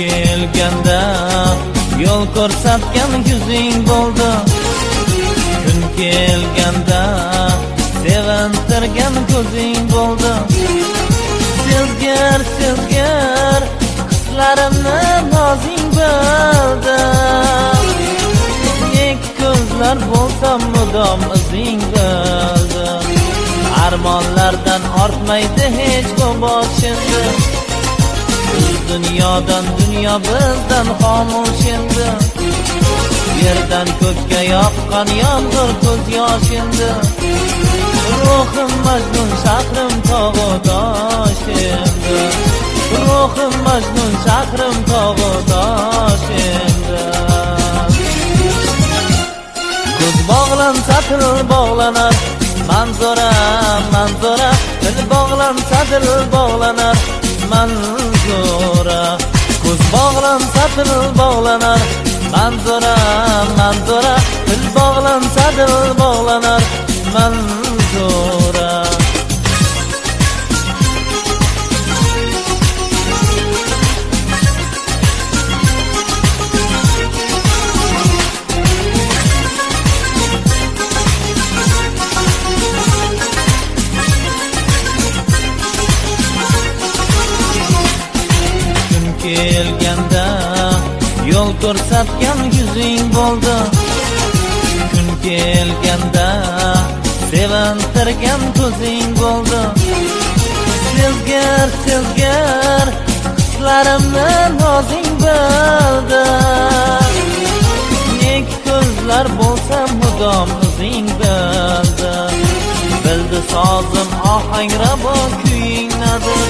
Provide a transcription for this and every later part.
kelganda yo'l ko'rsatgan yuzing bo'ldi. Kun kelganda sevintirgan ko'zing bo'ldi. Sezgir sezgir hislarimni nozing bildi. Nek ko'zlar bo'lsam mudom izing bildi. Armonlardan ortmaydi hech bu boshingda. Dunyodan dunyo bizdan xomush endi. Yerdan ko'kka yoqqan yomg'ir ko'z yoshindi. Ruhim majnun shahrim tog'u tosh endi. Ruhim majnun shahrim tog'u tosh endi. Ko'z bog'lansa til bog'lanar, manzura manzura, til bog'lansa dil bog'lanar, manzura. Ko'z bog'lansa til bog'lanar, manzura manzura, til bog'lansa dil bog'lanar, manzura. Kelganda yo'l ko'rsatgan yuzing bo'ldi. Kun kelganda sevintirgan ko'zing bo'ldi. Sezgir sezgir hislarimni nozing bildi. Nek ko'zlar bo'lsa mudom izing bildi. Bildi sozim ohangrabo kuyingnadir.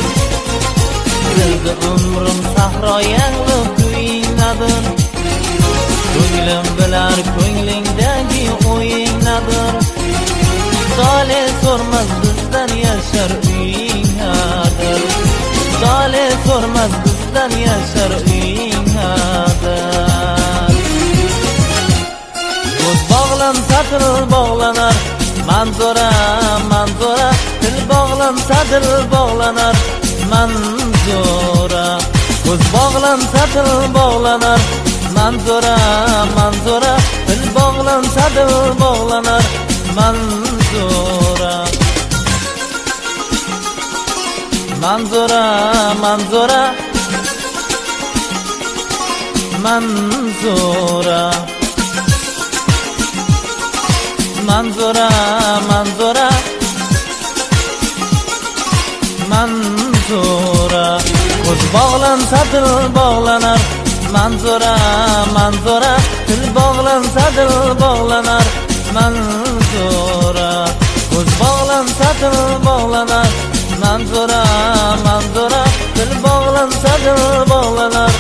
Bildi umrim sahro yangli kuyingnadir. Ko'nglim bilar ko'nglingdagi o'yingnadir. Dole so'rmas bizdan yashar uyingnadir. Dole so'rmas bizdan yashar uyingnadir. Ko'z bog'lansa til bog'lanar, manzura manzura, til bog'lansa dil bog'lanar, manzura. Ko'z bog'lansa til bog'lanar, manzura manzura, til bog'lansa dil bog'lanar, manzura. Manzura manzura, manzura. Manzura manzura, manzura. Ko'z bog'lansa til bog'lanar, manzura manzura, til bog'lansa dil bog'lanar, manzura. Ko'z bog'lansa til bog'lanar, manzura manzura, til bog'lansa dil bog'lanar,